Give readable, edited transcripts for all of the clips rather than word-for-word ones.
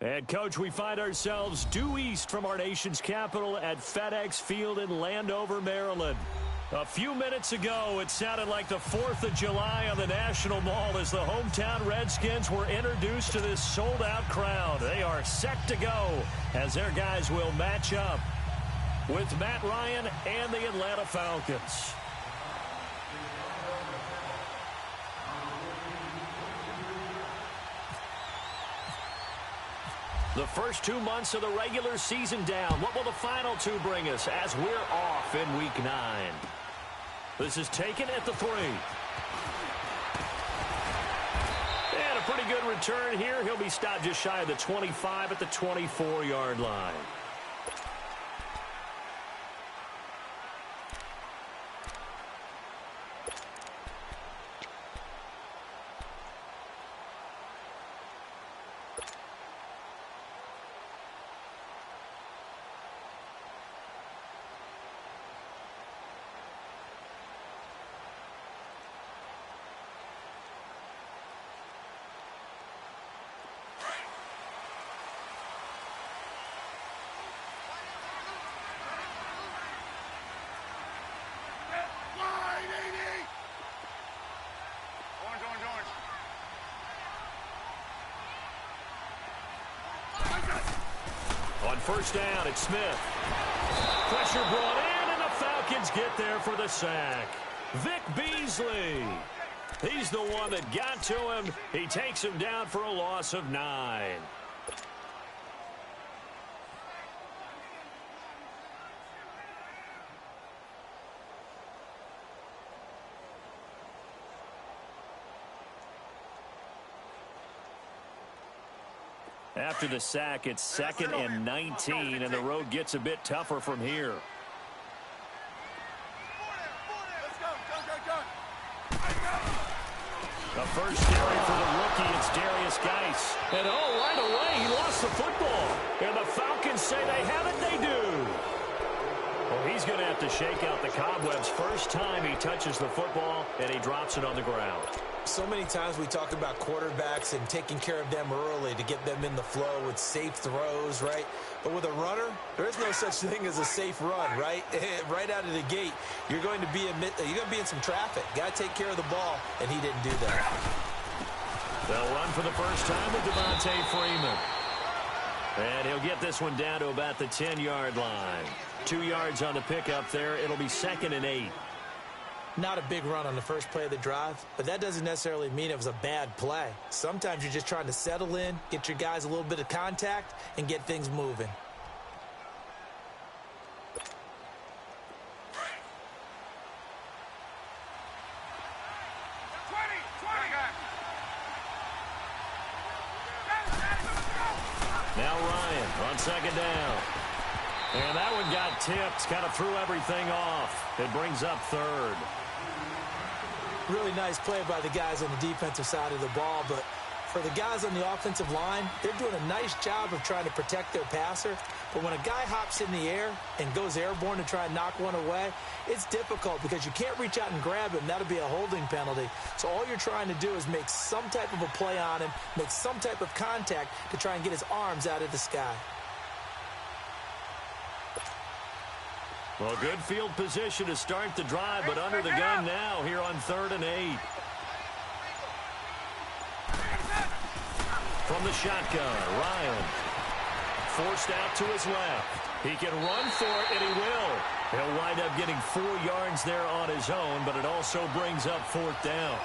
And, Coach, we find ourselves due east from our nation's capital at FedEx Field in Landover, Maryland. A few minutes ago, it sounded like the 4th of July on the National Mall as the hometown Redskins were introduced to this sold-out crowd. They are set to go as their guys will match up with Matt Ryan and the Atlanta Falcons. The first 2 months of the regular season down. What will the final 2 bring us as we're off in Week 9? This is taken at the 3. And a pretty good return here. He'll be stopped just shy of the 25 at the 24-yard line. On first down, it's Smith. Pressure brought in, and the Falcons get there for the sack. Vic Beasley. He's the one that got to him. He takes him down for a loss of 9. After the sack, it's 2nd and 19, and the road gets a bit tougher from here. The first carry for the rookie, it's Darius Geis. And right away, he lost the football. And the Falcons say they have it, they do. Well, he's going to have to shake out the cobwebs first time he touches the football, and he drops it on the ground. So many times we talk about quarterbacks and taking care of them early to get them in the flow with safe throws, right? But with a runner, there is no such thing as a safe run, right? Right out of the gate, you're going to be in some traffic. Got to take care of the ball, and he didn't do that. They'll run for the first time with Devontae Freeman. And he'll get this one down to about the 10-yard line. 2 yards on the pickup there. It'll be 2nd and 8. Not a big run on the first play of the drive, but that doesn't necessarily mean it was a bad play. Sometimes you're just trying to settle in, get your guys a little bit of contact, and get things moving. Now Ryan on 2nd down. And that one got tipped, kind of threw everything off. It brings up 3rd. Really nice play by the guys on the defensive side of the ball, but for the guys on the offensive line, they're doing a nice job of trying to protect their passer. But when a guy hops in the air and goes airborne to try and knock one away, it's difficult because you can't reach out and grab him. That'll be a holding penalty. So all you're trying to do is make some type of a play on him, make some type of contact to try and get his arms out of the sky. Well, good field position to start the drive, but under the gun now here on 3rd and 8. From the shotgun, Ryan. Forced out to his left. He can run for it, and he will. He'll wind up getting 4 yards there on his own, but it also brings up 4th down.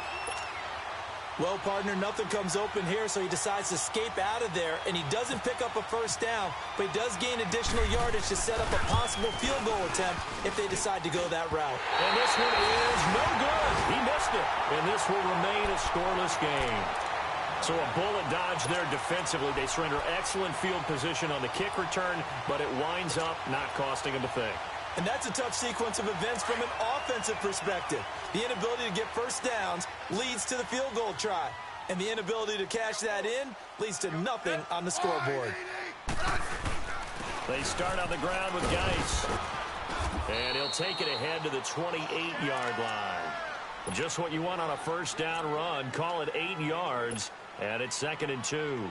Well, partner, nothing comes open here, so he decides to escape out of there, and he doesn't pick up a first down, but he does gain additional yardage to set up a possible field goal attempt if they decide to go that route. And this one is no good. He missed it, and this will remain a scoreless game. So a bullet dodge there defensively. They surrender excellent field position on the kick return, but it winds up not costing them a thing. And that's a tough sequence of events from an offensive perspective. The inability to get first downs leads to the field goal try. And the inability to cash that in leads to nothing on the scoreboard. They start on the ground with Geis. And he'll take it ahead to the 28-yard line. Just what you want on a first down run. Call it 8 yards. And it's 2nd and 2.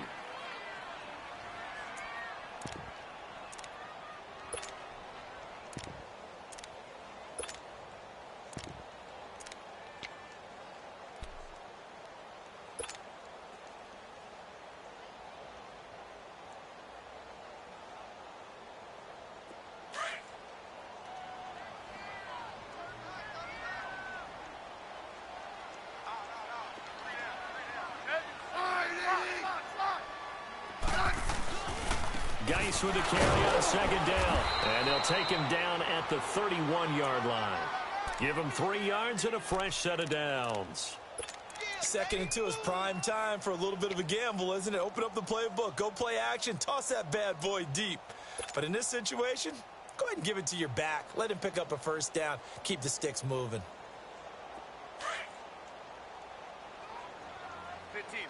Geis with the carry on second down. And they'll take him down at the 31-yard line. Give him 3 yards and a fresh set of downs. 2nd and 2 is prime time for a little bit of a gamble, isn't it? Open up the playbook, go play action, toss that bad boy deep. But in this situation, go ahead and give it to your back. Let him pick up a first down. Keep the sticks moving. 15.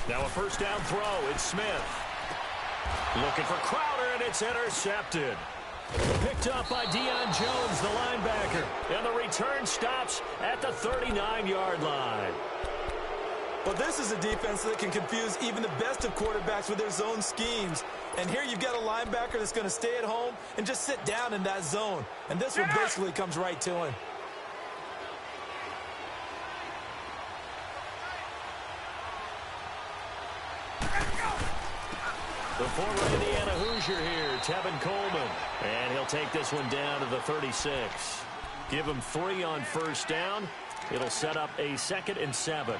Now a first down throw. It's Smith. Looking for Crowder, and it's intercepted. Picked up by Deion Jones, the linebacker. And the return stops at the 39-yard line. Well, this is a defense that can confuse even the best of quarterbacks with their zone schemes. And here you've got a linebacker that's going to stay at home and just sit down in that zone. And this one basically comes right to him. The former Indiana Hoosier here, Tevin Coleman. And he'll take this one down to the 36. Give him 3 on first down. It'll set up a 2nd and 7.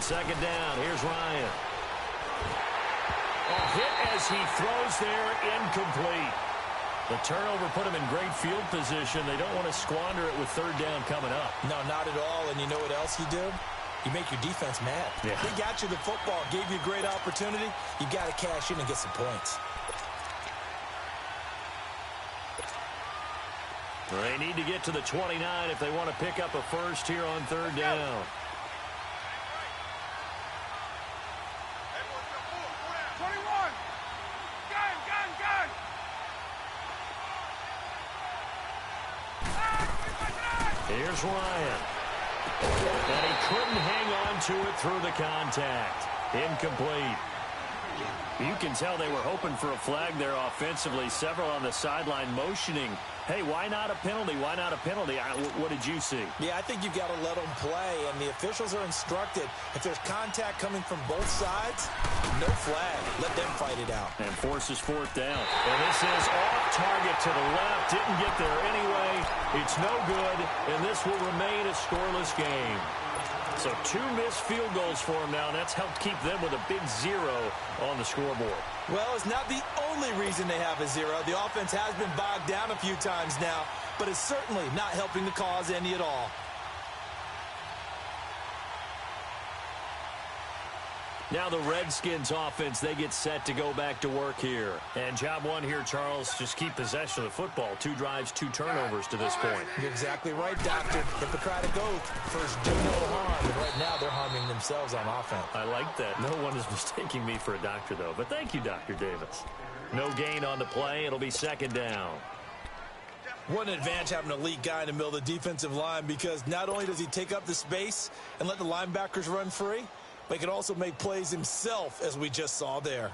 Second down, here's Ryan. A hit as he throws there, incomplete. The turnover put him in great field position. They don't want to squander it with 3rd down coming up. No, not at all. And you know what else you do? You make your defense mad. Yeah. They got you the football, gave you a great opportunity. You got to cash in and get some points. They need to get to the 29 if they want to pick up a first here on 3rd down. Here's Ryan. And he couldn't hang on to it through the contact. Incomplete. You can tell they were hoping for a flag there offensively. Several on the sideline motioning. Hey, why not a penalty? Why not a penalty? What did you see? Yeah, I think you've got to let them play, and the officials are instructed. If there's contact coming from both sides, no flag. Let them fight it out. And forces 4th down. And this is off target to the left. Didn't get there anyway. It's no good, and this will remain a scoreless game. So 2 missed field goals for them now, and that's helped keep them with a big 0 on the scoreboard. Well, it's not the only reason they have a 0. The offense has been bogged down a few times now, but it's certainly not helping the cause any at all. Now the Redskins offense, they get set to go back to work here. And job 1 here, Charles, just keep possession of the football. 2 drives, 2 turnovers to this point. You're exactly right, Doctor. Hippocratic oath. First, do no harm. And right now, they're harming themselves on offense. I like that. No one is mistaking me for a doctor, though. But thank you, Dr. Davis. No gain on the play. It'll be 2nd down. What an advantage having an elite guy in the middle of the defensive line, because not only does he take up the space and let the linebackers run free, but he can also make plays himself, as we just saw there.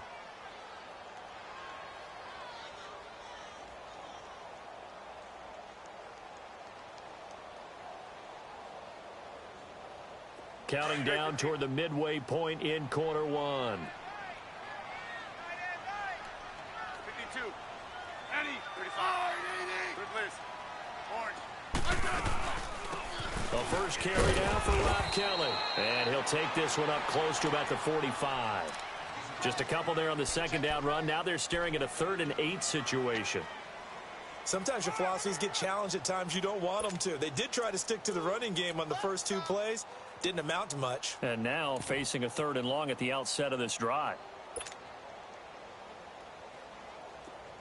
Counting down toward the midway point in quarter 1. 52. Eddie. 35. Good list. Orange. The first carry down for Rob Kelly. And he'll take this one up close to about the 45. Just a couple there on the 2nd down run. Now they're staring at a 3rd and 8 situation. Sometimes your philosophies get challenged at times you don't want them to. They did try to stick to the running game on the first 2 plays. Didn't amount to much. And now facing a 3rd and long at the outset of this drive.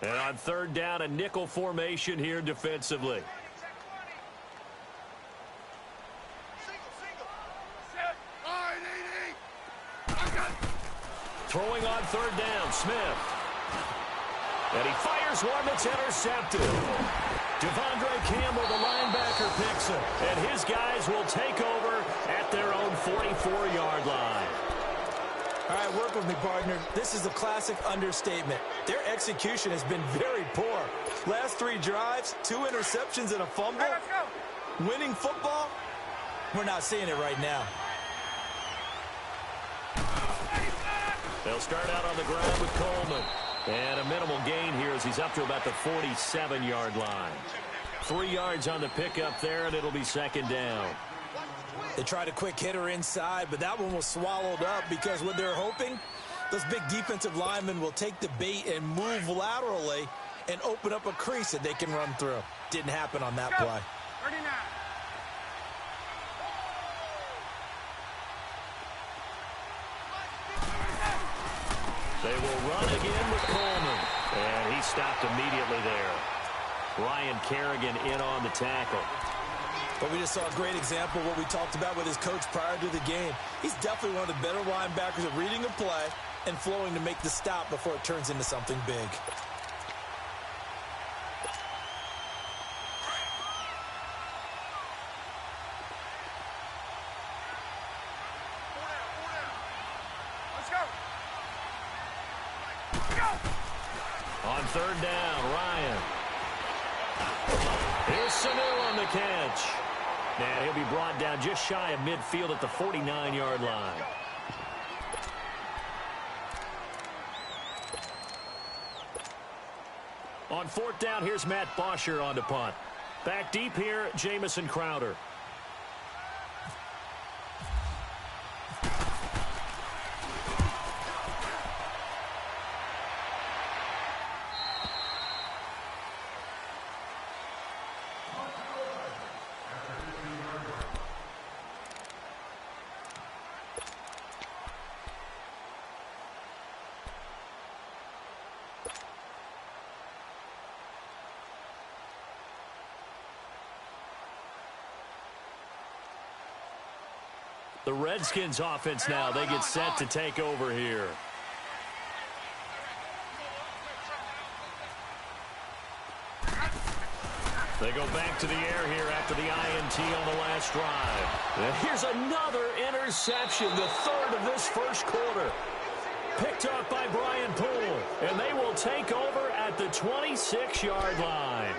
And on 3rd down, a nickel formation here defensively. Throwing on 3rd down, Smith. And he fires one that's intercepted. Devondre Campbell, the linebacker, picks it. And his guys will take over at their own 44-yard line. All right, work with me, partner. This is a classic understatement. Their execution has been very poor. Last 3 drives, 2 interceptions and a fumble. Hey, let's go. Winning football? We're not seeing it right now. They'll start out on the ground with Coleman. And a minimal gain here as he's up to about the 47-yard line. 3 yards on the pickup there, and it'll be second down. They tried a quick hitter inside, but that one was swallowed up because what they're hoping, those big defensive linemen will take the bait and move laterally and open up a crease that they can run through. Didn't happen on that play. 39. They will run again with Coleman. And he stopped immediately there. Ryan Kerrigan in on the tackle. But we just saw a great example of what we talked about with his coach prior to the game. He's definitely one of the better linebackers at reading a play and flowing to make the stop before it turns into something big. Let's go. On third down, Ryan. Here's Sanu on the catch. And he'll be brought down just shy of midfield at the 49-yard line. On fourth down, here's Matt Bosher on the punt. Back deep here, Jamison Crowder. The Redskins offense now, they get set to take over here. They go back to the air here after the INT on the last drive. And here's another interception, the third of this first quarter. Picked off by Brian Poole, and they will take over at the 26-yard line.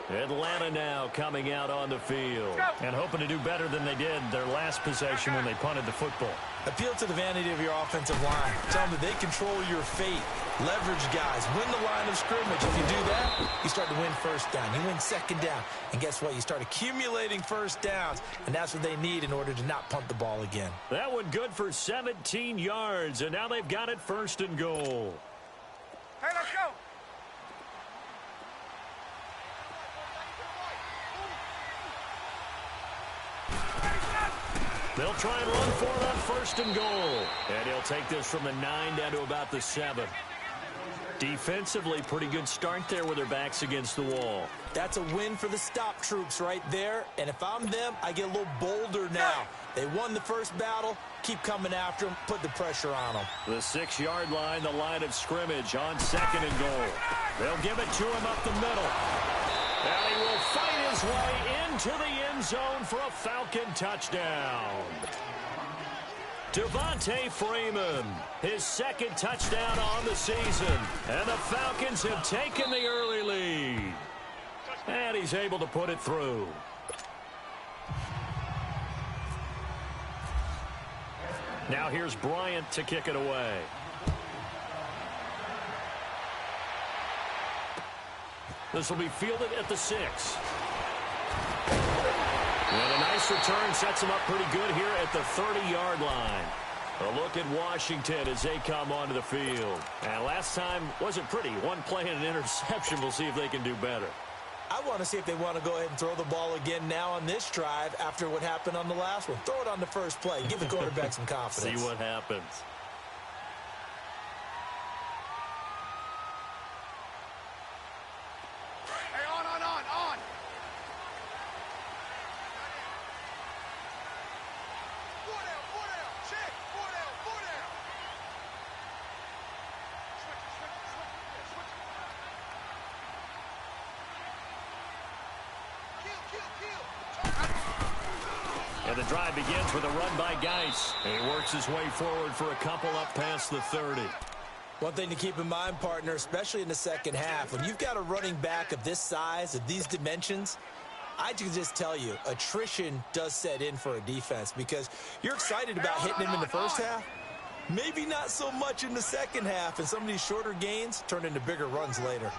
Atlanta now coming out on the field and hoping to do better than they did their last possession when they punted the football. Appeal to the vanity of your offensive line. Tell them that they control your fate. Leverage guys. Win the line of scrimmage. If you do that, you start to win first down. You win second down. And guess what? You start accumulating first downs. And that's what they need in order to not punt the ball again. That one good for 17 yards. And now they've got it first and goal. Hey, let's go. They'll try and run for it on first and goal. And he'll take this from the 9 down to about the 7. Defensively, pretty good start there with their backs against the wall. That's a win for the stop troops right there. And if I'm them, I get a little bolder now. They won the first battle. Keep coming after them. Put the pressure on them. The 6-yard line, the line of scrimmage on second and goal. They'll give it to him up the middle. And he will fight his way into the end zone for a Falcon touchdown. Devontae Freeman, his second touchdown on the season. And the Falcons have taken the early lead. And he's able to put it through. Now here's Bryant to kick it away. This will be fielded at the 6. And a nice return sets him up pretty good here at the 30-yard line. A look at Washington as they come onto the field. And last time wasn't pretty. One play and an interception. We'll see if they can do better. I want to see if they want to go ahead and throw the ball again now on this drive after what happened on the last one. Throw it on the first play. Give the quarterback some confidence. See what happens. Hey, on. Four down. Check. Four down. Switch. And And the drive begins with a run by Geis. He works his way forward for a couple up past the 30. One thing to keep in mind, partner, especially in the second half, when you've got a running back of this size, of these dimensions, I can just tell you, attrition does set in for a defense because you're excited about hitting him in the first half. Maybe not so much in the second half, and some of these shorter gains turn into bigger runs later.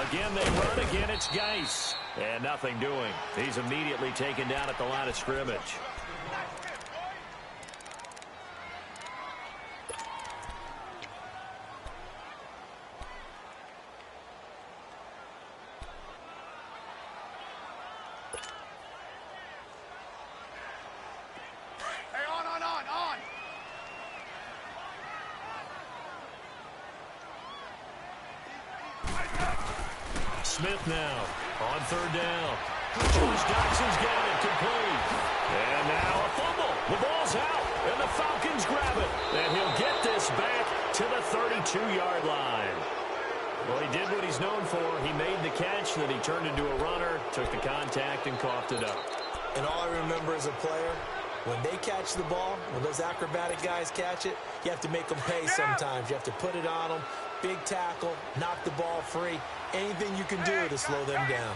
Again, they run. Again, it's Geis. And nothing doing. He's immediately taken down at the line of scrimmage. Smith now on third down. George Doxson's got it complete. And now a fumble. The ball's out, and the Falcons grab it. And he'll get this back to the 32-yard line. Well, he did what he's known for. He made the catch, then he turned into a runner, took the contact, and coughed it up. And all I remember as a player, when they catch the ball, when those acrobatic guys catch it, you have to make them pay sometimes. You have to put it on them. Big tackle, knock the ball free. Anything you can do to slow them down.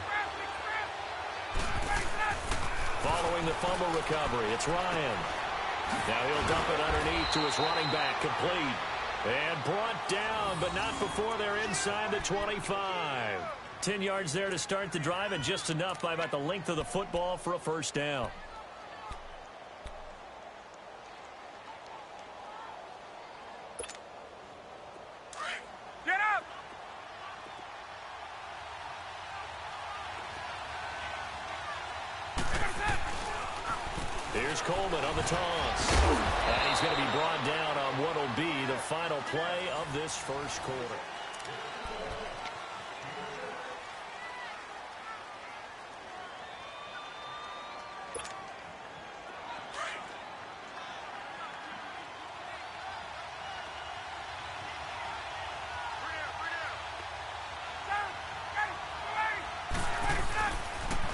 Following the fumble recovery, it's Ryan. Now he'll dump it underneath to his running back, complete. And brought down, but not before they're inside the 25. 10 yards there to start the drive, and just enough by about the length of the football for a first down. Here's Coleman on the toss. And he's going to be brought down on what will be the final play of this first quarter.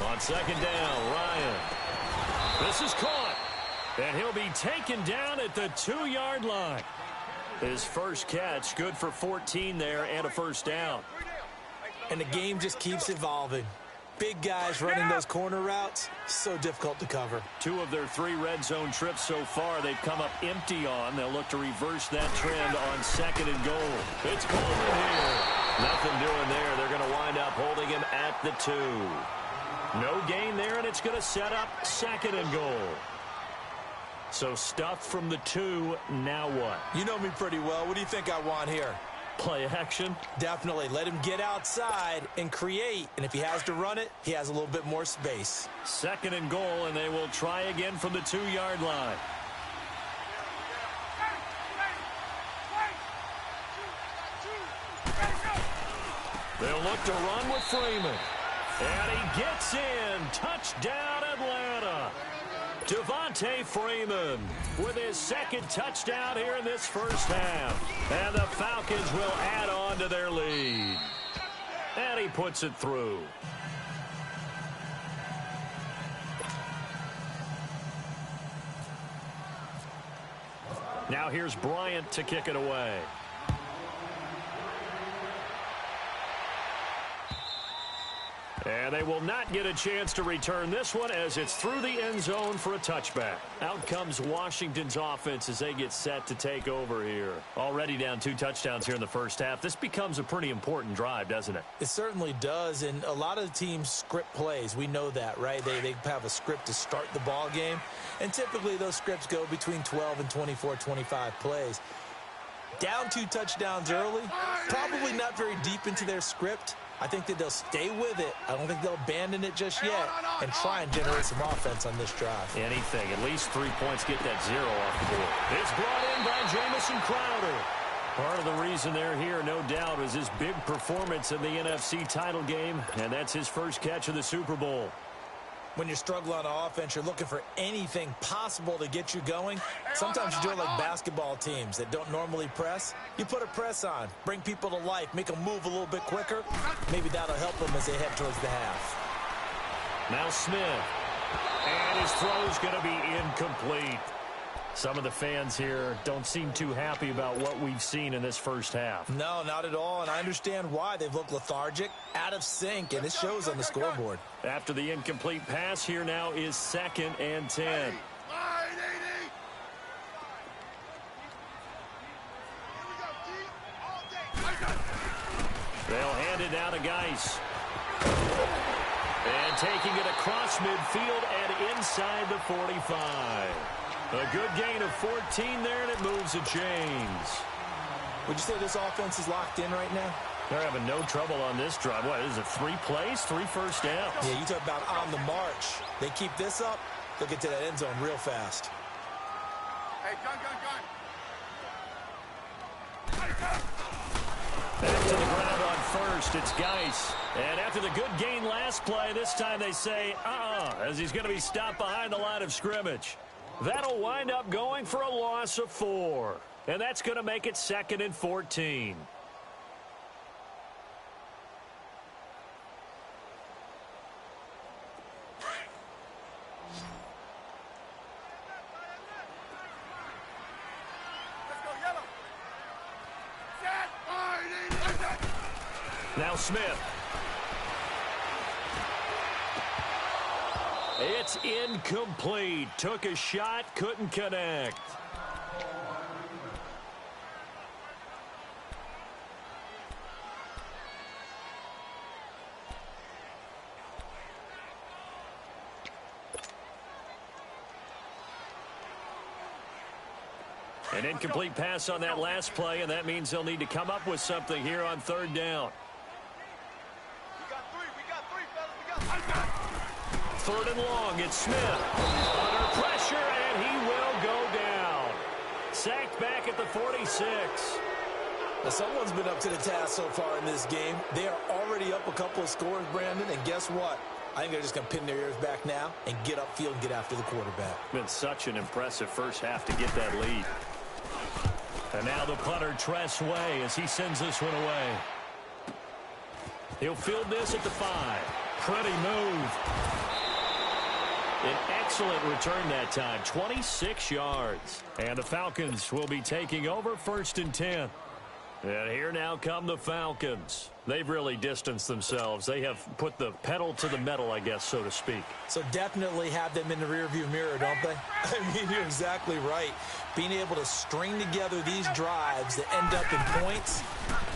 On second down, Ryan. This is caught, and he'll be taken down at the 2-yard line. His first catch, good for 14 there and a first down. And the game just keeps evolving. Big guys running those corner routes, so difficult to cover. 2 of their 3 red zone trips so far they've come up empty on. They'll look to reverse that trend on second and goal. It's Coleman here. Nothing doing there. They're going to wind up holding him at the 2. No gain there, and it's going to set up second and goal. So stuffed from the 2, now what? You know me pretty well. What do you think I want here? Play action? Definitely. Let him get outside and create, and if he has to run it, he has a little bit more space. Second and goal, and they will try again from the 2-yard line. They'll look to run with Freeman. And he gets in. Touchdown, Atlanta. Devontae Freeman with his second touchdown here in this first half. And the Falcons will add on to their lead. And he puts it through. Now here's Bryant to kick it away. And they will not get a chance to return this one as it's through the end zone for a touchback. Out comes Washington's offense as they get set to take over here. Already down 2 touchdowns here in the first half. This becomes a pretty important drive, doesn't it? It certainly does, and a lot of teams script plays. We know that, right? They have a script to start the ball game, and typically those scripts go between 12 and 24, 25 plays. Down 2 touchdowns early, probably not very deep into their script. I think that they'll stay with it. I don't think they'll abandon it just yet and try and generate some offense on this drive. Anything. At least 3 points, get that 0 off the board. It's brought in by Jamison Crowder. Part of the reason they're here, no doubt, was his big performance in the NFC title game, and that's his first catch of the Super Bowl. When you're struggling on offense, you're looking for anything possible to get you going. Sometimes you do it like basketball teams that don't normally press. You put a press on, bring people to life, make them move a little bit quicker. Maybe that'll help them as they head towards the half. Now Smith. And his throw's going to be incomplete. Some of the fans here don't seem too happy about what we've seen in this first half. No, not at all, and I understand why. They've looked lethargic, out of sync, and it shows on the scoreboard. After the incomplete pass, here now is 2nd and 10. They'll hand it down to Geis. And taking it across midfield and inside the 45. A good gain of 14 there, and it moves the chains. Would you say this offense is locked in right now? They're having no trouble on this drive. What, is it 3 plays, 3 first downs? Yeah, you talk about on the march. They keep this up, they'll get to that end zone real fast. Hey, gun. Back to the ground on first. It's Geis. And after the good gain last play, this time they say, as he's going to be stopped behind the line of scrimmage. That'll wind up going for a loss of 4. And that's going to make it 2nd and 14. Now Smith. It's incomplete. Took a shot, couldn't connect. An incomplete pass on that last play, and that means they'll need to come up with something here on 3rd down. We got 3, 3rd and long, it's Smith. Under pressure, and he will go down. Sacked back at the 46. Now, someone's been up to the task so far in this game. They are already up a couple of scores, Brandon, and guess what? I think they're just going to pin their ears back now and get upfield and get after the quarterback. Been such an impressive first half to get that lead. And now the punter, Tress Way, as he sends this one away. He'll field this at the 5. Pretty move. An excellent return that time, 26 yards. And the Falcons will be taking over 1st and 10. And here now come the Falcons. They've really distanced themselves. They have put the pedal to the metal, I guess, so to speak. So definitely have them in the rearview mirror, don't they? I mean, you're exactly right. Being able to string together these drives that end up in points,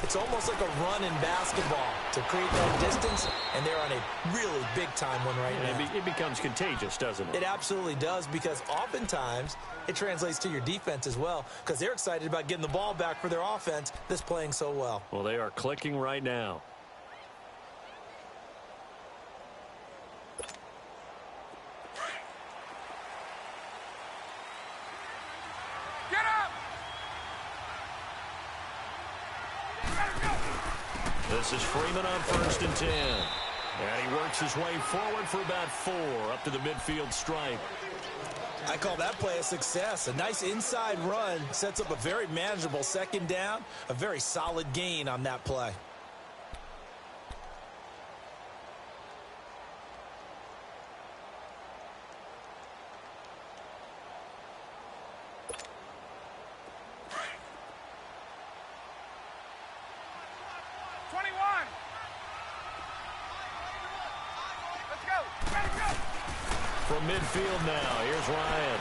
it's almost like a run in basketball to create that distance, and they're on a really big-time one right now. It becomes contagious, doesn't it? It absolutely does, because oftentimes it translates to your defense as well, because they're excited about getting the ball back for their offense that's playing so well. Well, they are clicking right now. Get up! This is Freeman on 1st and 10. And he works his way forward for about 4 up to the midfield stripe. I call that play a success. A nice inside run sets up a very manageable 2nd down, a very solid gain on that play. From midfield now, here's Ryan.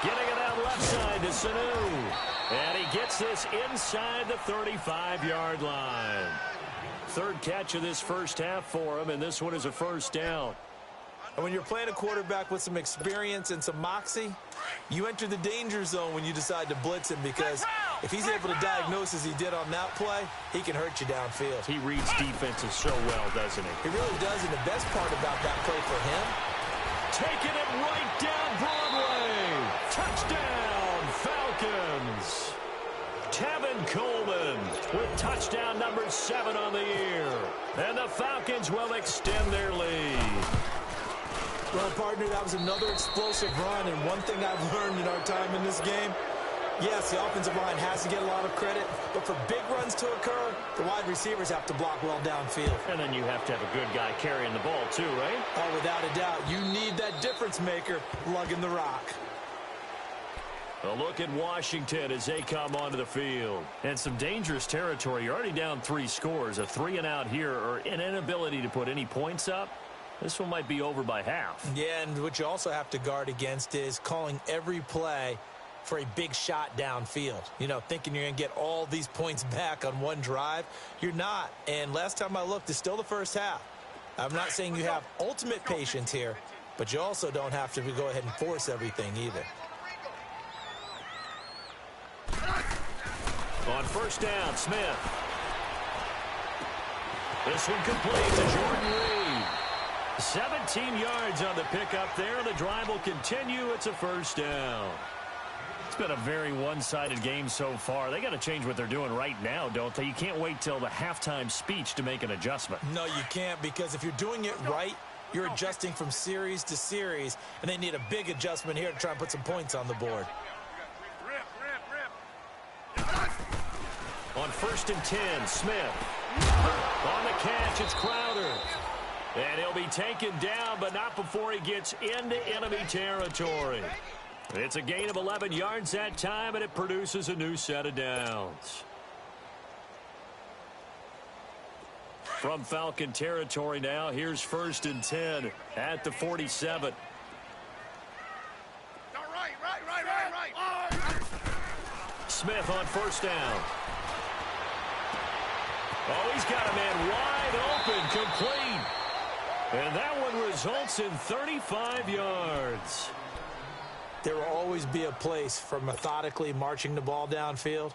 Getting it out left side to Sanu. And he gets this inside the 35-yard line. 3rd catch of this first half for him, and this one is a 1st down. And when you're playing a quarterback with some experience and some moxie, you enter the danger zone when you decide to blitz him, because if he's able to diagnose as he did on that play, he can hurt you downfield. He reads defenses so well, doesn't he? He really does, and the best part about that play for him, taking it right down Broadway. Touchdown, Falcons. Tevin Coleman with touchdown number 7 on the year. And the Falcons will extend their lead. Well, partner, that was another explosive run, and one thing I've learned in our time in this game, Yes, the offensive line has to get a lot of credit, but for big runs to occur, the wide receivers have to block well downfield. And then you have to have a good guy carrying the ball too, right? Oh, without a doubt. You need that difference maker lugging the rock. A look at Washington as they come onto the field. And some dangerous territory. You're already down 3 scores. A 3-and-out here, or an inability to put any points up. This one might be over by half. Yeah, and what you also have to guard against is calling every play for a big shot downfield. You know, thinking you're going to get all these points back on one drive. You're not. And last time I looked, it's still the first half. I'm not saying you have ultimate patience here, but you also don't have to go ahead and force everything either. On first down, Smith. This one complete to Jordan Reed. 17 yards on the pickup there. The drive will continue. It's a first down. It's been a very one-sided game so far. They got to change what they're doing right now, don't they? You can't wait till the halftime speech to make an adjustment. No, you can't, because if you're doing it right, you're adjusting from series to series, and they need a big adjustment here to try and put some points on the board. On first and 10, Smith. On the catch, it's Crowder. And he'll be taken down, but not before he gets into enemy territory. It's a gain of 11 yards that time, and it produces a new set of downs. From Falcon territory now, here's first and 10 at the 47. Right. Smith on first down. Oh, he's got a man wide open, complete. And that one results in 35 yards. There will always be a place for methodically marching the ball downfield.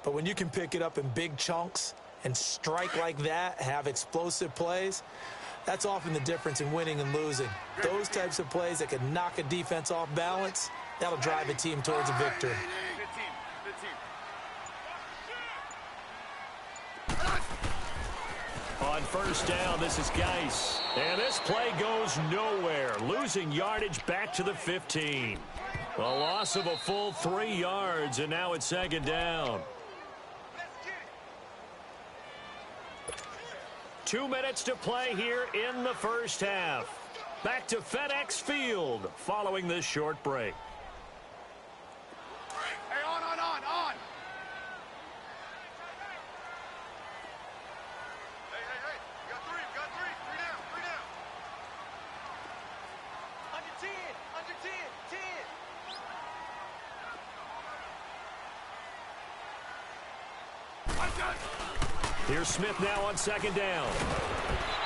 But when you can pick it up in big chunks and strike like that, have explosive plays, that's often the difference in winning and losing. Those types of plays that can knock a defense off balance, that'll drive a team towards a victory. On first down, this is Geis. And this play goes nowhere. Losing yardage back to the 15. A loss of a full 3 yards, and now it's second down. 2 minutes to play here in the first half. Back to FedEx Field following this short break. Hey, on. Hey. You got three. Three down. Under 10. 10. Here's Smith now on second down.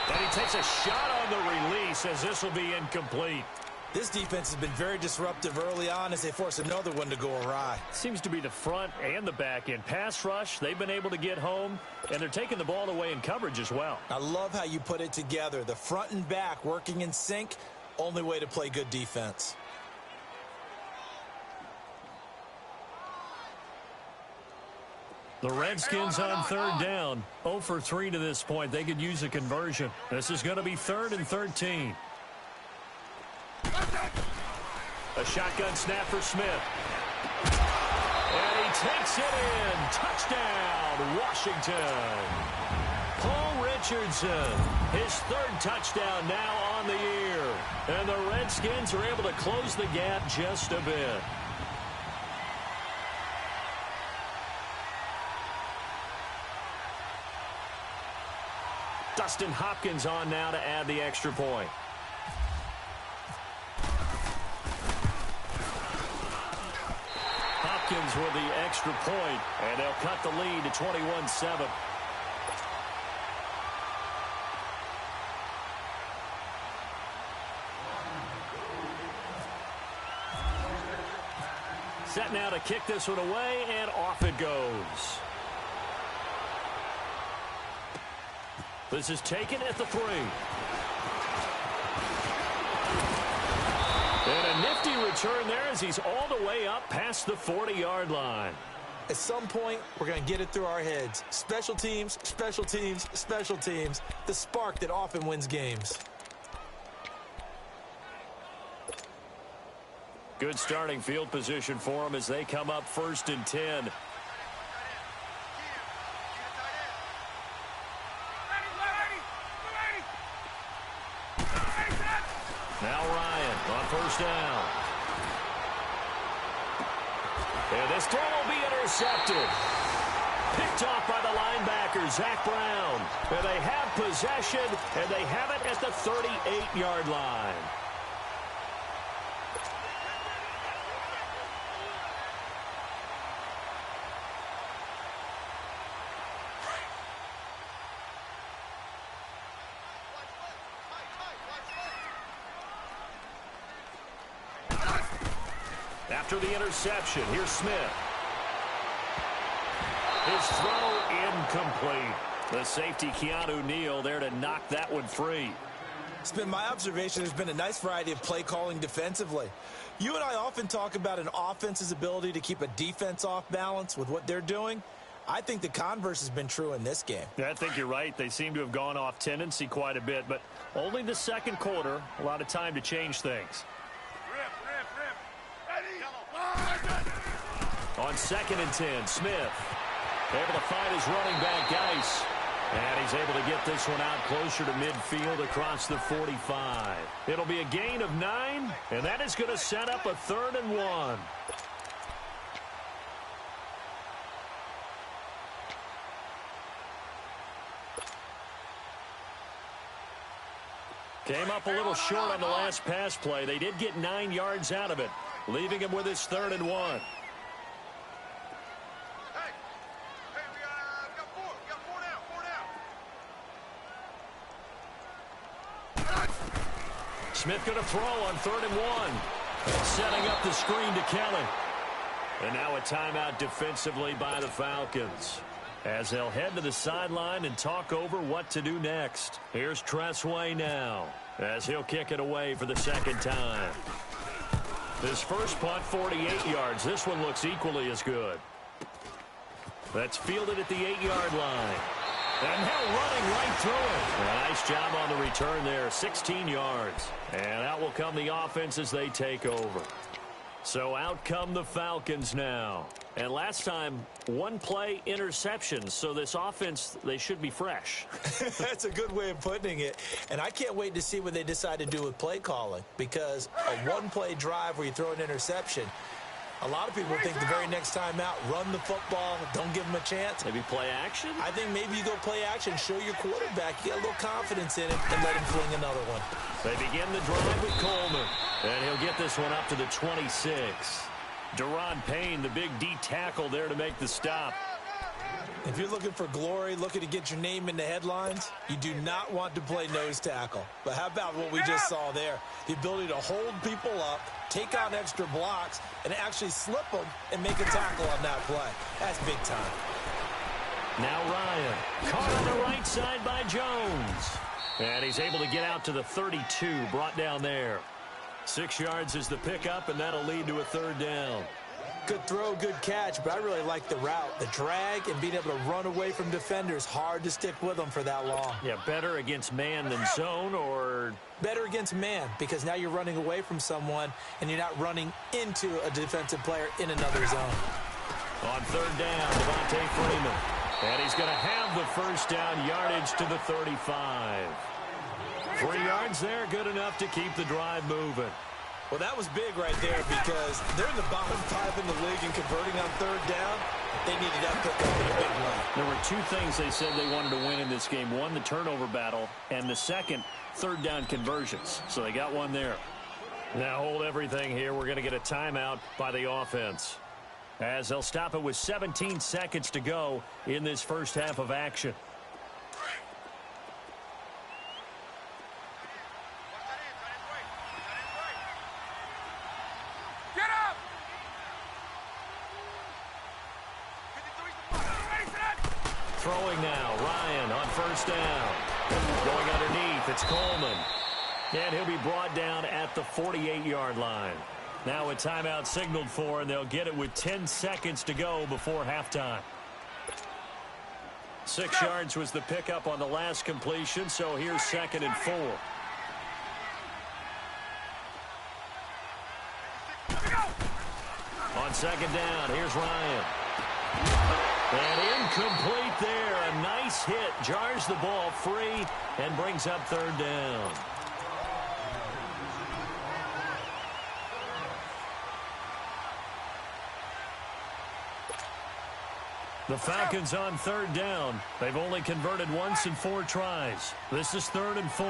And he takes a shot on the release as this will be incomplete. This defense has been very disruptive early on as they force another one to go awry. Seems to be the front and the back end. Pass rush, they've been able to get home, and they're taking the ball away in coverage as well. I love how you put it together. The front and back working in sync, only way to play good defense. The Redskins on third down. 0 for 3 to this point. They could use a conversion. This is going to be 3rd and 13. A shotgun snap for Smith. And he takes it in. Touchdown, Washington. Paul Richardson, his 3rd touchdown now on the year. And the Redskins are able to close the gap just a bit. Dustin Hopkins on now to add the extra point. Hopkins with the extra point, and they'll cut the lead to 21-7. Set now to kick this one away, and off it goes. This is taken at the 3. And a nifty return there as he's all the way up past the 40-yard line. At some point, we're going to get it through our heads. Special teams, special teams, special teams. The spark that often wins games. Good starting field position for them as they come up 1st and 10. Now Ryan on 1st down. And this throw will be intercepted. Picked off by the linebacker, Zach Brown. And they have possession, and they have it at the 38-yard line. After the interception, here's Smith. His throw incomplete. The safety, Keanu Neal, there to knock that one free. It's been my observation there's been a nice variety of play calling defensively. You and I often talk about an offense's ability to keep a defense off balance with what they're doing. I think the converse has been true in this game. Yeah, I think you're right. They seem to have gone off tendency quite a bit, but only the second quarter, a lot of time to change things. On 2nd and 10, Smith able to find his running back, Geis. And he's able to get this one out closer to midfield across the 45. It'll be a gain of 9, and that is going to set up a 3rd and 1. Came up a little short on the last pass play. They did get 9 yards out of it, leaving him with his 3rd and 1. Smith going to throw on 3rd and 1. Setting up the screen to Kelly. And now a timeout defensively by the Falcons, as they'll head to the sideline and talk over what to do next. Here's Tressway now, as he'll kick it away for the 2nd time. His first punt, 48 yards. This one looks equally as good. That's fielded at the 8-yard line. And now running right through it. A nice job on the return there, 16 yards. And out will come the offense as they take over. So out come the Falcons now. And last time, 1-play interceptions. So this offense, they should be fresh. That's a good way of putting it. And I can't wait to see what they decide to do with play calling. Because a 1-play drive where you throw an interception, a lot of people think the very next time out, run the football, don't give them a chance. Maybe play action? I think maybe you go play action, show your quarterback, you get a little confidence in him, and let him fling another one. They begin the drive with Coleman, and he'll get this one up to the 26. Deron Payne, the big D tackle there to make the stop. If you're looking for glory, looking to get your name in the headlines, you do not want to play nose tackle. But how about what we just saw there? The ability to hold people up, take on extra blocks, and actually slip them and make a tackle on that play. That's big time. Now Ryan, caught on the right side by Jones. And he's able to get out to the 32, brought down there. 6 yards is the pickup, and that'll lead to a 3rd down. Good throw, good catch, but I really like the route. The drag and being able to run away from defenders, hard to stick with them for that long. Yeah, better against man than zone, or? Better against man, because now you're running away from someone and you're not running into a defensive player in another zone. On 3rd down, Devontae Freeman. And he's going to have the 1st down, yardage to the 35. 3 yards there, good enough to keep the drive moving. Well, that was big right there because they're in the bottom 5 in the league and converting on 3rd down. They needed that pickup in a big way. There were 2 things they said they wanted to win in this game. One, the turnover battle, and the second, 3rd down conversions. So they got one there. Now hold everything here. We're going to get a timeout by the offense, as they'll stop it with 17 seconds to go in this first half of action. Throwing now, Ryan on 1st down. Going underneath, it's Coleman. And he'll be brought down at the 48-yard line. Now a timeout signaled for, and they'll get it with 10 seconds to go before halftime. 6 yards was the pickup on the last completion, so here's 2nd and 4. second down, here's Ryan. And incomplete there. A nice hit. Jars the ball free and brings up third down. The Falcons on third down. They've only converted once in 4 tries. This is 3rd and 4.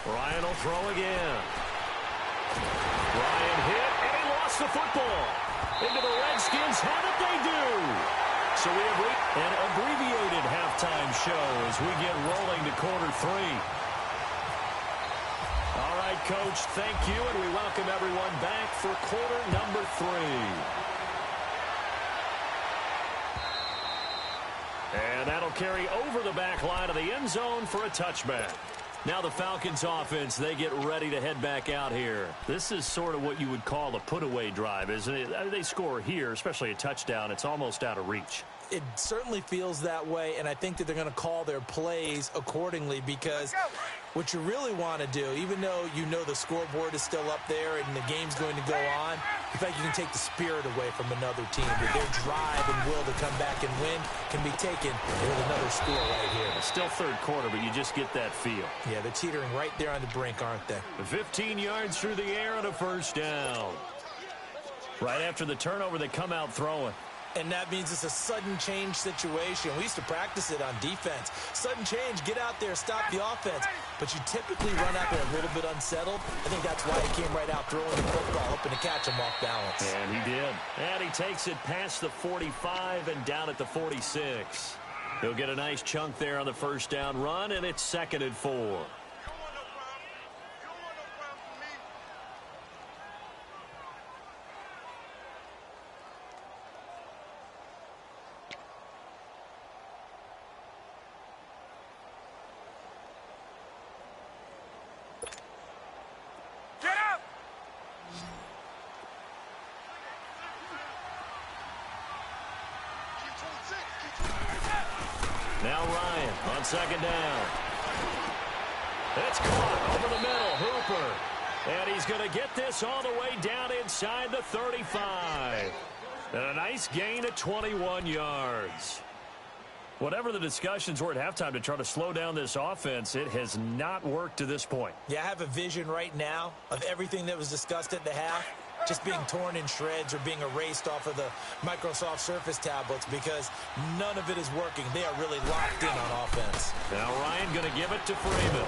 Ryan will throw again. Ryan hit, and he lost the football. Into the Redskins. How did they do? So we have an abbreviated halftime show as we get rolling to quarter 3. All right, Coach, thank you, and we welcome everyone back for quarter number 3. And that'll carry over the back line of the end zone for a touchback. Now the Falcons offense, they get ready to head back out here. This is sort of what you would call a put-away drive, isn't it? They score here, especially a touchdown. It's almost out of reach. It certainly feels that way, and I think that they're going to call their plays accordingly because what you really want to do, even though you know the scoreboard is still up there and the game's going to go on, in fact, you can take the spirit away from another team. That their drive and will to come back and win can be taken with another score right here. It's still third quarter, but you just get that feel. Yeah, they're teetering right there on the brink, aren't they? 15 yards through the air and a first down. Right after the turnover, they come out throwing. And that means it's a sudden change situation. We used to practice it on defense. Sudden change, get out there, stop the offense. But you typically run out there a little bit unsettled. I think that's why he came right out throwing the football, hoping to catch him off balance. And he did. And he takes it past the 45 and down at the 46. He'll get a nice chunk there on the first down run, and it's 2nd and 4. Now Ryan on second down. It's caught over the middle. Hooper. And he's going to get this all the way down inside the 35. And a nice gain of 21 yards. Whatever the discussions were at halftime to try to slow down this offense, it has not worked to this point. Yeah, I have a vision right now of everything that was discussed at the half just being torn in shreds or being erased off of the Microsoft Surface tablets because none of it is working. They are really locked in on offense. Now Ryan going to give it to Freeman.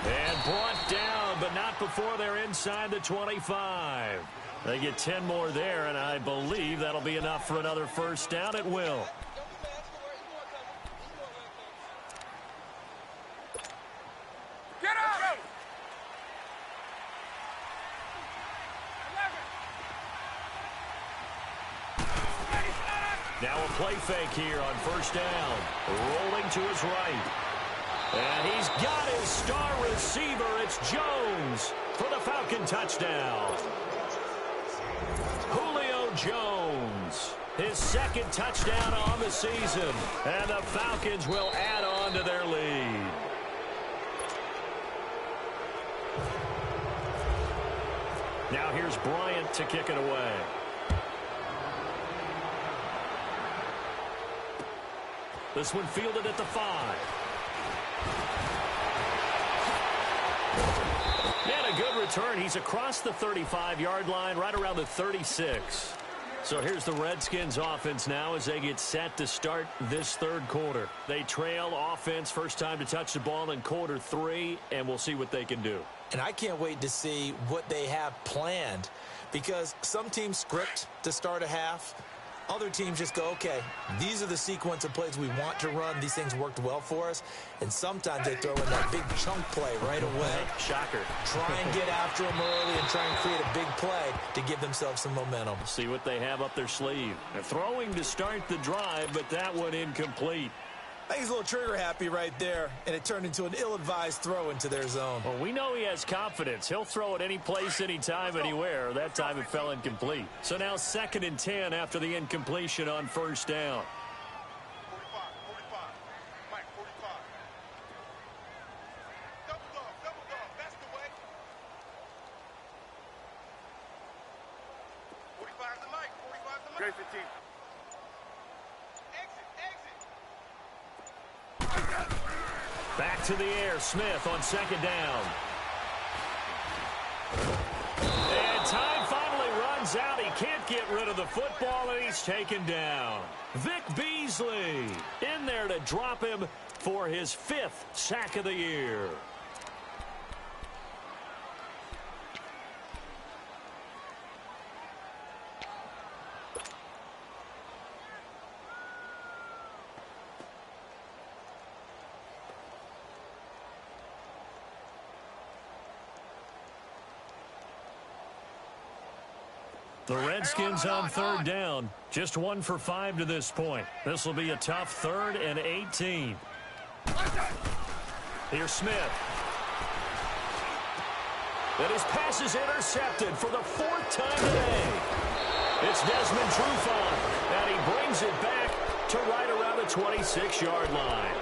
And brought down, but not before they're inside the 25. They get 10 more there, and I believe that'll be enough for another first down. It will. Get up! Now a play fake here on first down. Rolling to his right. And he's got his star receiver. It's Jones for the Falcon touchdown. Julio Jones, his 2nd touchdown on the season. And the Falcons will add on to their lead. Now here's Bryant to kick it away. This one fielded at the 5. And a good return. He's across the 35-yard line, right around the 36. So here's the Redskins offense now as they get set to start this third quarter. They trail offense first time to touch the ball in quarter 3, and we'll see what they can do. And I can't wait to see what they have planned because some teams script to start a half. Other teams just go, okay, these are the sequence of plays we want to run. These things worked well for us. And sometimes they throw in that big chunk play right away. Shocker. Try and get after them early and try and create a big play to give themselves some momentum. See what they have up their sleeve. They're throwing to start the drive, but that one incomplete. I think he's a little trigger happy right there, and it turned into an ill-advised throw into their zone. Well, we know he has confidence. He'll throw it any place, anytime, anywhere. That time it fell incomplete. So now 2nd and 10 after the incompletion on first down. 45, 45. Mike, 45. Okay, 15. Back to the air. Smith on second down. And time finally runs out. He can't get rid of the football, and he's taken down. Vic Beasley in there to drop him for his 5th sack of the year. The Redskins on third down. Just 1 for 5 to this point. This will be a tough 3rd and 18. Here's Smith. And his pass is intercepted for the 4th time today. It's Desmond Trufant, and he brings it back to right around the 26-yard line.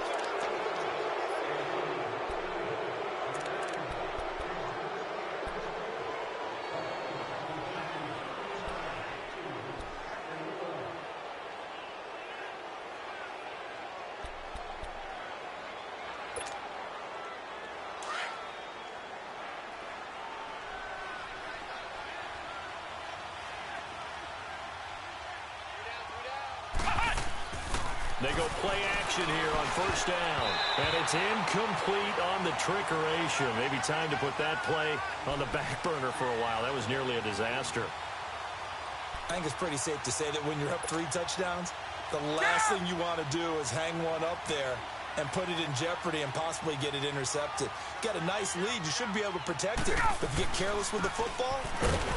They go play action here on first down. And it's incomplete on the trickeration. Maybe time to put that play on the back burner for a while. That was nearly a disaster. I think it's pretty safe to say that when you're up 3 touchdowns, the last thing you want to do is hang one up there and put it in jeopardy and possibly get it intercepted. Got a nice lead. You should be able to protect it. But if you get careless with the football,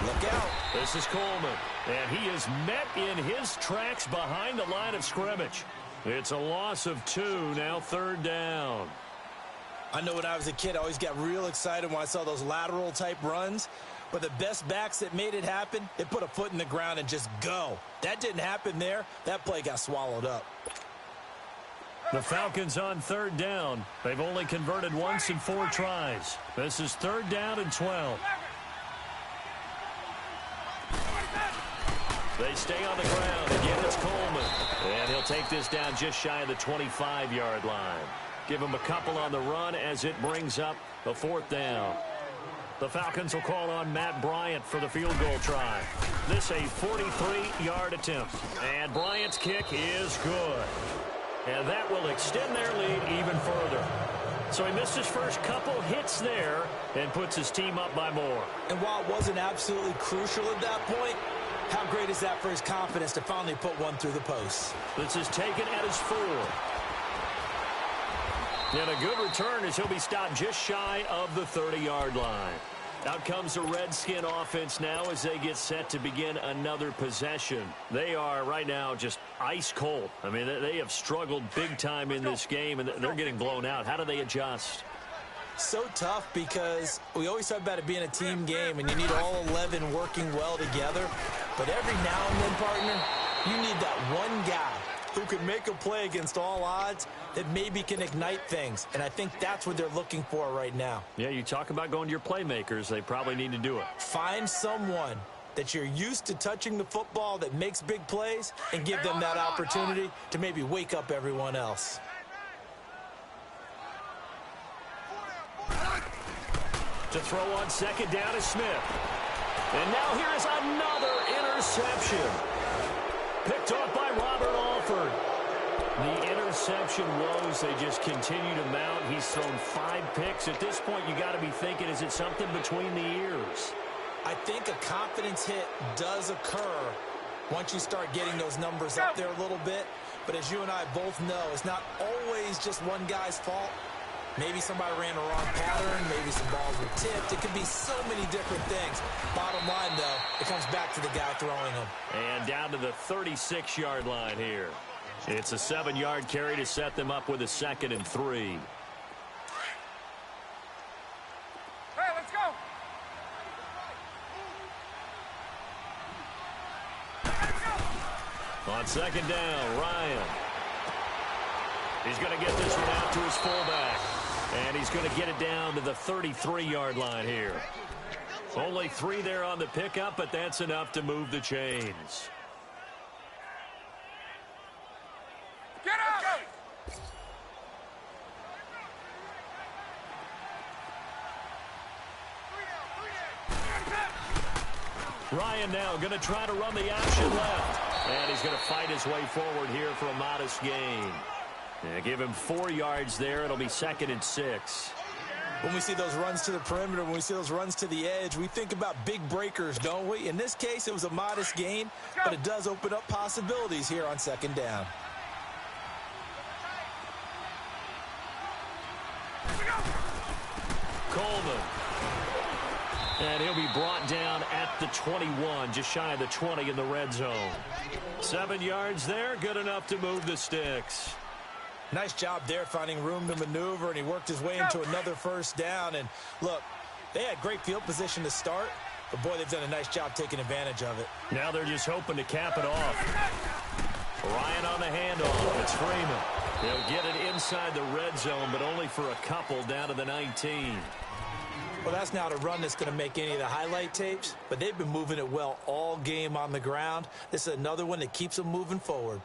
look out. This is Coleman. And he is met in his tracks behind the line of scrimmage. It's a loss of 2, now 3rd down. I know when I was a kid, I always got real excited when I saw those lateral-type runs. But the best backs that made it happen, they put a foot in the ground and just go. That didn't happen there. That play got swallowed up. The Falcons on 3rd down. They've only converted once in 4 tries. This is 3rd down and 12. They stay on the ground. Again, it's Coleman. And he'll take this down just shy of the 25-yard line. Give him a couple on the run as it brings up the 4th down. The Falcons will call on Matt Bryant for the field goal try. This a 43-yard attempt. And Bryant's kick is good. And that will extend their lead even further. So he missed his first couple hits there and puts his team up by more. And while it wasn't absolutely crucial at that point, how great is that for his confidence to finally put one through the post? This is taken at his 4. And a good return as he'll be stopped just shy of the 30-yard line. Out comes the Redskin offense now as they get set to begin another possession. They are right now just ice cold. I mean, they have struggled big time in this game, and they're getting blown out. How do they adjust? So tough because we always talk about it being a team game, and you need all 11 working well together. But every now and then, partner, you need that one guy who can make a play against all odds that maybe can ignite things. And I think that's what they're looking for right now. Yeah, you talk about going to your playmakers. They probably need to do it. Find someone that you're used to touching the football that makes big plays and give them that opportunity to maybe wake up everyone else. To throw on second down is Smith. And now here is another interception. Picked off by Robert Alford. The interception woes, they just continue to mount. He's thrown 5 picks. At this point, you got to be thinking, is it something between the ears? I think a confidence hit does occur once you start getting those numbers up there a little bit. But as you and I both know, it's not always just one guy's fault. Maybe somebody ran a wrong pattern. Maybe some balls were tipped. It could be so many different things. Bottom line, though, it comes back to the guy throwing them. And down to the 36-yard line here. It's a 7-yard carry to set them up with a 2nd and 3. Hey, let's go. On second down, Ryan. He's going to get this one out to his fullback. And he's going to get it down to the 33-yard line here. Only 3 there on the pickup, but that's enough to move the chains. Ryan now going to try to run the option left. And he's going to fight his way forward here for a modest gain. Yeah, give him 4 yards there. It'll be 2nd and 6. When we see those runs to the perimeter, when we see those runs to the edge, we think about big breakers, don't we? In this case, it was a modest gain, but it does open up possibilities here on 2nd down. Coleman. And he'll be brought down at the 21, just shy of the 20 in the red zone. 7 yards there, good enough to move the sticks. Nice job there finding room to maneuver, and he worked his way into another 1st down. And look, they had great field position to start, but boy, they've done a nice job taking advantage of it. Now they're just hoping to cap it off. Ryan on the handoff. It's Freeman. They'll get it inside the red zone, but only for a couple down to the 19. Well, that's not a run that's going to make any of the highlight tapes, but they've been moving it well all game on the ground. This is another one that keeps them moving forward.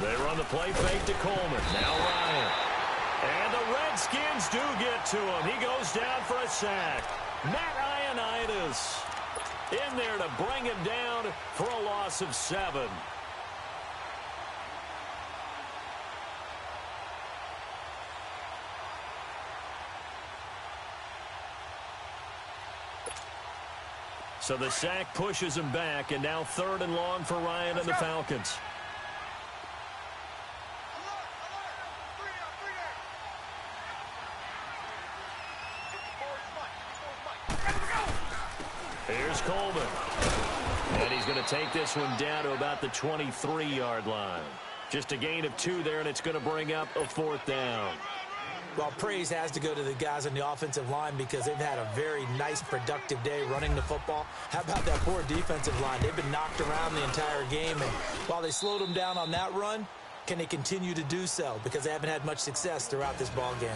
They run the play fake to Coleman. Now Ryan. And the Redskins do get to him. He goes down for a sack. Matt Ioannidis in there to bring him down for a loss of 7. So the sack pushes him back, and now 3rd and long for Ryan and the Falcons. Here's Coleman. And he's going to take this one down to about the 23-yard line. Just a gain of 2 there, and it's going to bring up a 4th down. Well, praise has to go to the guys on the offensive line because they've had a very nice, productive day running the football. How about that poor defensive line? They've been knocked around the entire game, and while they slowed them down on that run, can they continue to do so? Because they haven't had much success throughout this ball game.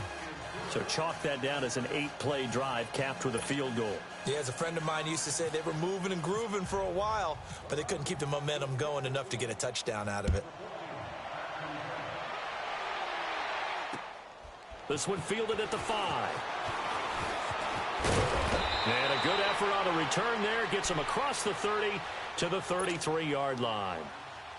So chalk that down as an 8-play drive capped with a field goal. Yeah, as a friend of mine used to say, they were moving and grooving for a while, but they couldn't keep the momentum going enough to get a touchdown out of it. This one fielded at the 5. And a good effort on the return there. Gets him across the 30 to the 33-yard line.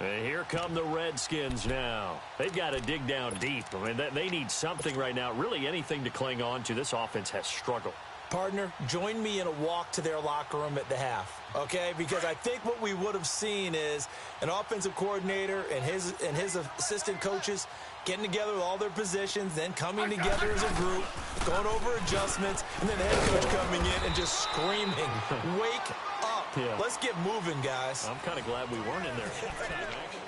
And here come the Redskins now. They've got to dig down deep. I mean, they need something right now, really anything to cling on to. This offense has struggled. Partner, join me in a walk to their locker room at the half, okay? Because I think what we would have seen is an offensive coordinator and his assistant coaches getting together with all their positions, then coming together as a group, going over adjustments, and then the head coach coming in and just screaming, wake up. Yeah. Let's get moving, guys. I'm kind of glad we weren't in there at halftime, actually.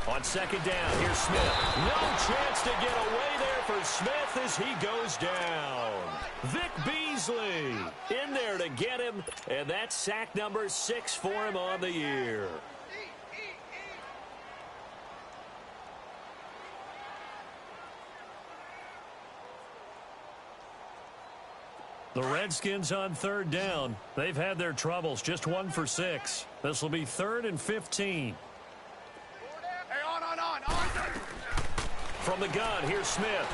On 2nd down, here's Smith. No chance to get away there for Smith as he goes down. Vic Beasley in there to get him, and that's sack number 6 for him on the year. The Redskins on 3rd down. They've had their troubles, just 1 for 6. This will be 3rd and 15. From the gun, here's Smith.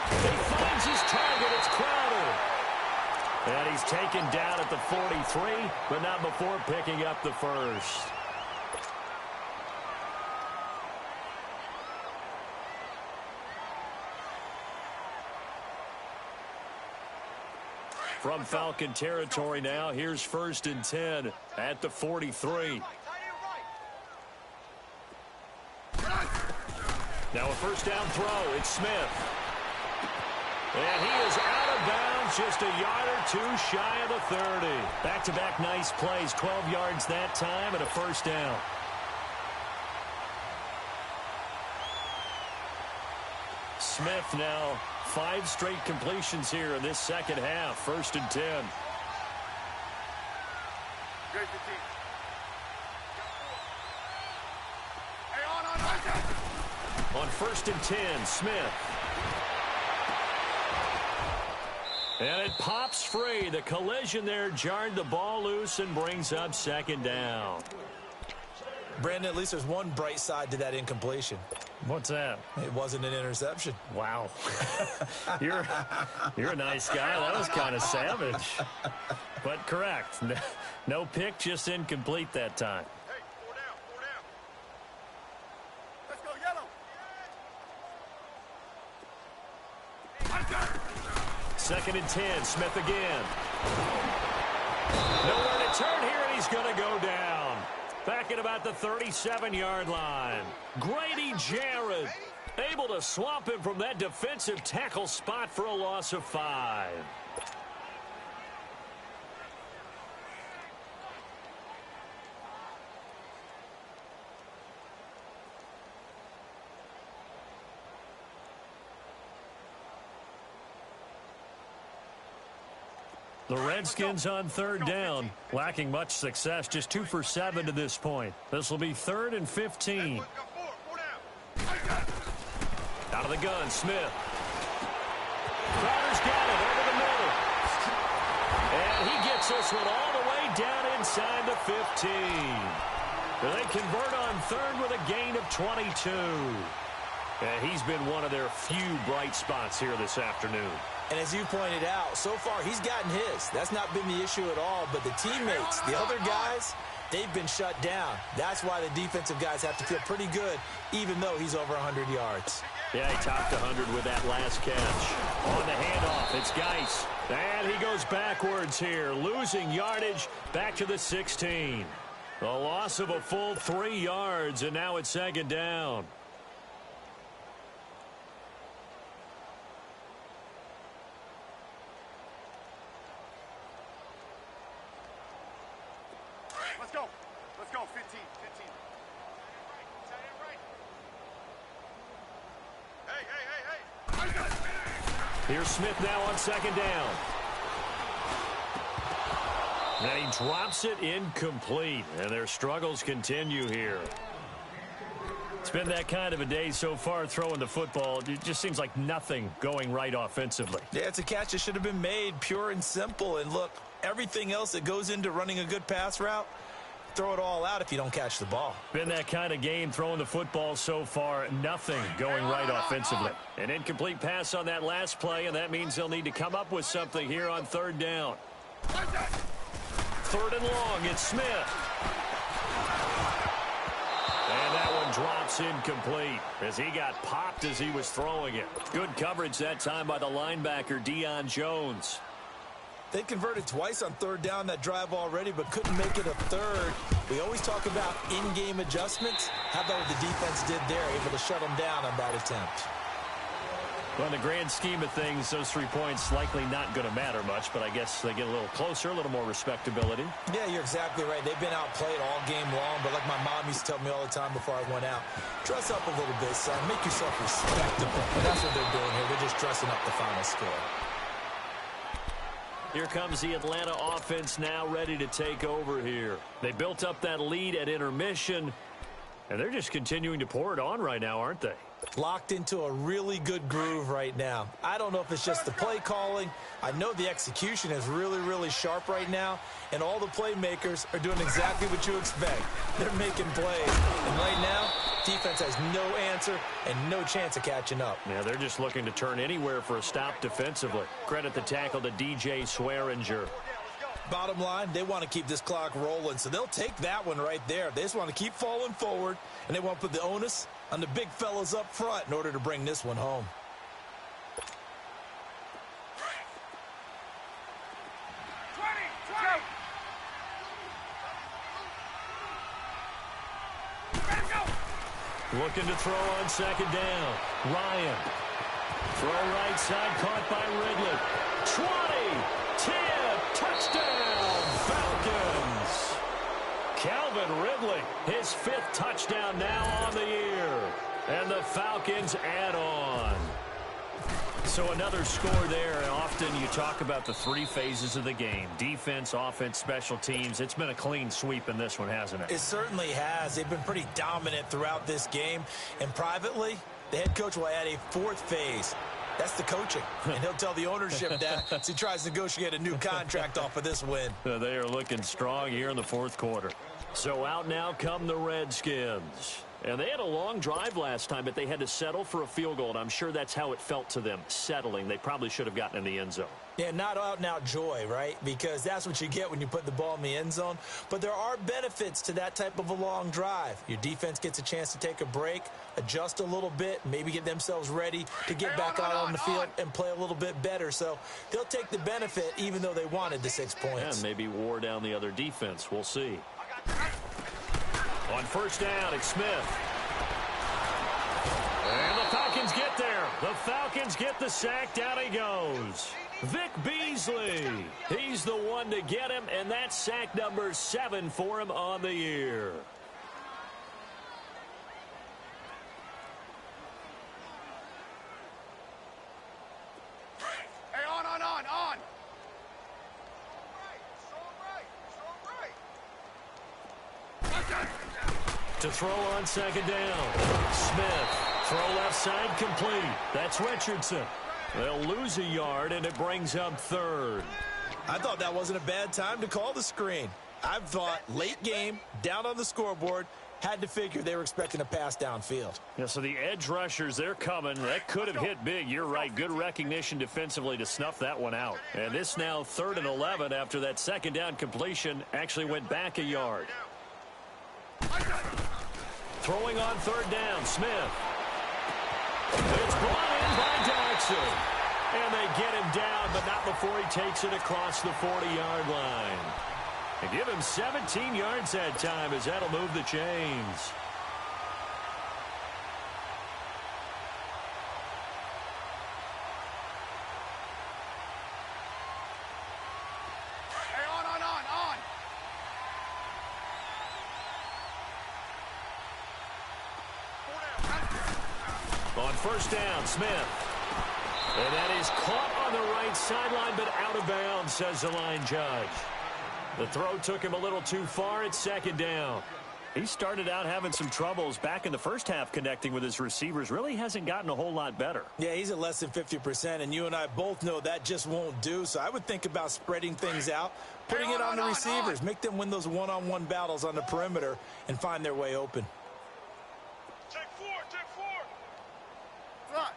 He finds his target. It's Crowder. And he's taken down at the 43, but not before picking up the first. From Falcon territory now, here's 1st and 10 at the 43. Now a 1st down throw. It's Smith. And he is out of bounds, just a yard or 2 shy of the 30. Back-to-back nice plays, 12 yards that time and a 1st down. Smith now 5 straight completions here in this second half. 1st and 10. Great 15. On 1st and 10, Smith. And it pops free. The collision there jarred the ball loose and brings up 2nd down. Brandon, at least there's one bright side to that incompletion. What's that? It wasn't an interception. Wow. You're a nice guy. That was kind of savage. But correct. No pick, just incomplete that time. Hey, 4 down, 4 down. Let's go, yellow. 2nd and 10, Smith again. Nowhere to turn here, and he's going to go down. Back at about the 37-yard line. Grady Jarrett able to swamp him from that defensive tackle spot for a loss of 5. The Redskins on 3rd down, lacking much success, just 2 for 7 to this point. This will be 3rd and 15. Out of the gun, Smith. Crowder's got it over the middle. And he gets this one all the way down inside the 15. They convert on 3rd with a gain of 22. And he's been one of their few bright spots here this afternoon. And as you pointed out, so far he's gotten his. That's not been the issue at all. But the teammates, the other guys, they've been shut down. That's why the defensive guys have to feel pretty good, even though he's over 100 yards. Yeah, he topped 100 with that last catch. On the handoff, it's Geis. And he goes backwards here, losing yardage back to the 16. A loss of a full 3 yards, and now it's 2nd down. Let's go, 15, 15. Hey. Here's Smith now on 2nd down. And he drops it incomplete, and their struggles continue here. It's been that kind of a day so far throwing the football. It just seems like nothing going right offensively. Yeah, it's a catch that should have been made, pure and simple. And look, everything else that goes into running a good pass route, throw it all out if you don't catch the ball. Been that kind of game throwing the football so far. Nothing going right offensively. An incomplete pass on that last play, and that means they'll need to come up with something here on 3rd down. 3rd and long, it's Smith. And that one drops incomplete as he got popped as he was throwing it. Good coverage that time by the linebacker, Deion Jones. They converted twice on 3rd down that drive already, but couldn't make it a 3rd. We always talk about in-game adjustments. How about what the defense did there, able to shut them down on that attempt? Well, in the grand scheme of things, those 3 points likely not going to matter much, but I guess they get a little closer, a little more respectability. Yeah, you're exactly right. They've been outplayed all game long, but like my mom used to tell me all the time before I went out, dress up a little bit, son. Make yourself respectable. And that's what they're doing here. They're just dressing up the final score. Here comes the Atlanta offense now ready to take over here. They built up that lead at intermission, and they're just continuing to pour it on right now, aren't they? Locked into a really good groove right now. I don't know if it's just the play calling. I know the execution is really, really sharp right now, and all the playmakers are doing exactly what you expect. They're making plays, and right now, defense has no answer and no chance of catching up. Yeah, they're just looking to turn anywhere for a stop defensively. Credit the tackle to DJ Swearinger. Bottom line, they want to keep this clock rolling, so they'll take that one right there. They just want to keep falling forward, and they want to put the onus on the big fellas up front in order to bring this one home. Looking to throw on 2nd down. Ryan. Throw right side, caught by Ridley. 20, 10, touchdown, Falcons. Calvin Ridley, his 5th touchdown now on the year. And the Falcons add on. So another score there. Often you talk about the three phases of the game: defense, offense, special teams. It's been a clean sweep in this one, hasn't it? It certainly has. They've been pretty dominant throughout this game. And privately, the head coach will add a fourth phase. That's the coaching. And he'll tell the ownership that as he tries to negotiate a new contract off of this win. They are looking strong here in the fourth quarter. So out now come the Redskins. And they had a long drive last time, but they had to settle for a field goal. And I'm sure that's how it felt to them, settling. They probably should have gotten in the end zone. Yeah, not out-and-out joy, right? Because that's what you get when you put the ball in the end zone. But there are benefits to that type of a long drive. Your defense gets a chance to take a break, adjust a little bit, maybe get themselves ready to get back out on the field and play a little bit better. So they'll take the benefit even though they wanted the 6 points. And maybe wore down the other defense. We'll see. On first down, it's Smith. And the Falcons get there. The Falcons get the sack. Down he goes. Vic Beasley. He's the one to get him, and that's sack number 7 for him on the year. Hey, on. To throw on second down. Smith. Throw left side complete. That's Richardson. They'll lose a yard, and it brings up third. I thought that wasn't a bad time to call the screen. I thought late game, down on the scoreboard, had to figure they were expecting a pass downfield. Yeah, so the edge rushers, they're coming. That could have hit big. You're right. Good recognition defensively to snuff that one out. And this now 3rd and 11 after that second down completion actually went back a yard. Throwing on 3rd down, Smith. It's brought in by Jackson. And they get him down, but not before he takes it across the 40-yard line. And give him 17 yards that time as that'll move the chains. Hey, on. On first down, Smith. And that is caught on the right sideline, but out of bounds, says the line judge. The throw took him a little too far at second down. He started out having some troubles back in the first half connecting with his receivers. Really hasn't gotten a whole lot better. Yeah, he's at less than 50%, and you and I both know that just won't do. So I would think about spreading things out, putting it on the receivers, make them win those one-on-one battles on the perimeter and find their way open. Take four. Front.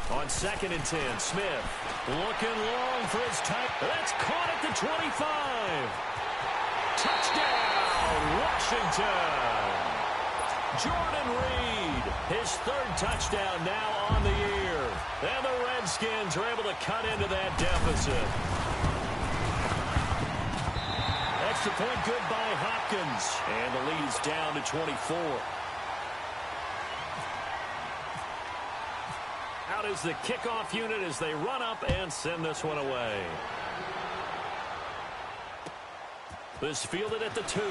On 2nd and 10, Smith looking long for his tight. That's caught at the 25. Touchdown, Washington. Jordan Reed, his 3rd touchdown now on the year. And the Redskins are able to cut into that deficit. Extra point good by Hopkins. And the lead is down to 24. Out is the kickoff unit as they run up and send this one away. This fielded at the 2.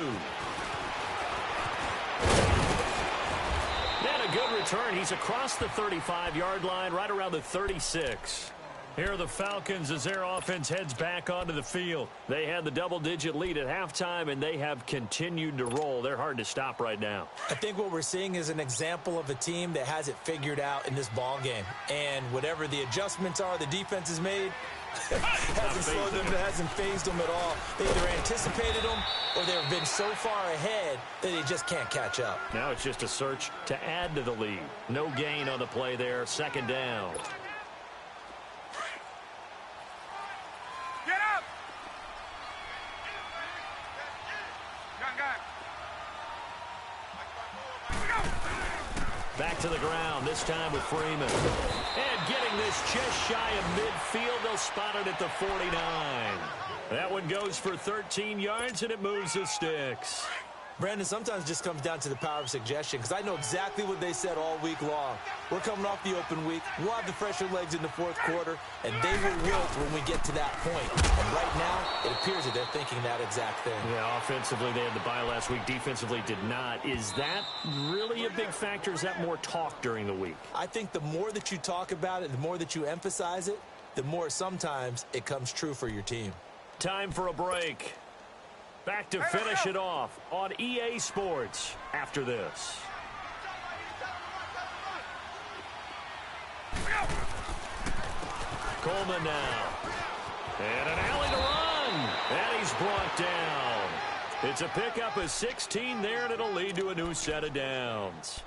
And a good return. He's across the 35-yard line, right around the 36. Here are the Falcons as their offense heads back onto the field. They had the double-digit lead at halftime, and they have continued to roll. They're hard to stop right now. I think what we're seeing is an example of a team that has it figured out in this ball game. And whatever the adjustments are the defense has made, hasn't slowed them, hasn't phased them at all. They either anticipated them or they've been so far ahead that they just can't catch up. Now it's just a search to add to the lead. No gain on the play there. 2nd down. Get up! Young guy. Back to the ground, this time with Freeman. And getting this just shy of midfield, they'll spot it at the 49. That one goes for 13 yards, and it moves the sticks. Brandon, sometimes it just comes down to the power of suggestion, because I know exactly what they said all week long. We're coming off the open week. We'll have the fresher legs in the fourth quarter, and they will wilt when we get to that point. And right now, it appears that they're thinking that exact thing. Yeah, offensively, they had the bye last week. Defensively, did not. Is that really a big factor? Is that more talk during the week? I think the more that you talk about it, the more that you emphasize it, the more sometimes it comes true for your team. Time for a break. Back to finish it off on EA Sports after this. Coleman now. And an alley to run. And he's brought down. It's a pickup of 16 there, and it'll lead to a new set of downs.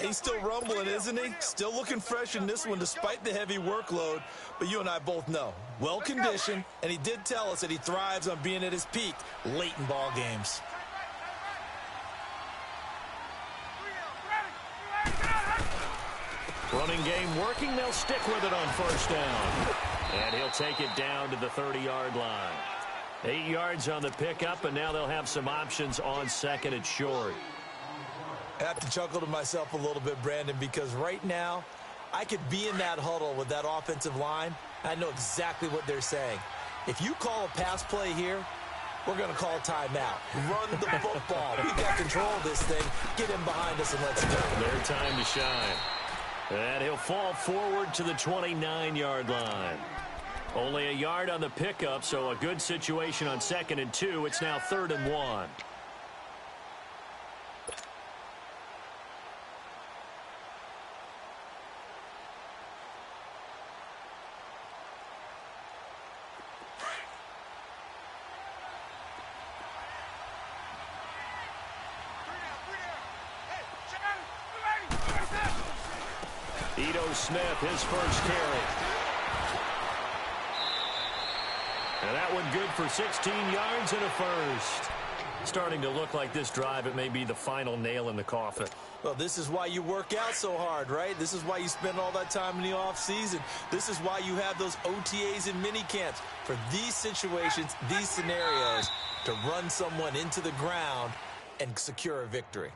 He's still rumbling, isn't he? Still looking fresh in this one despite the heavy workload. But you and I both know, well-conditioned, and he did tell us that he thrives on being at his peak late in ball games. Running game working. They'll stick with it on first down. And he'll take it down to the 30-yard line. 8 yards on the pickup, and now they'll have some options on second and short. I have to chuckle to myself a little bit, Brandon, because right now I could be in that huddle with that offensive line. I know exactly what they're saying. If you call a pass play here, we're going to call a timeout. Run the football. We've got control of this thing. Get him behind us and let's go. Their time to shine. And he'll fall forward to the 29-yard line. Only a yard on the pickup, so a good situation on 2nd and 2. It's now 3rd and 1. Smith, his first carry. And that one good for 16 yards and a first. Starting to look like this drive, it may be the final nail in the coffin. Well, this is why you work out so hard, right? This is why you spend all that time in the offseason. This is why you have those OTAs and mini camps. For these situations, these scenarios, to run someone into the ground and secure a victory.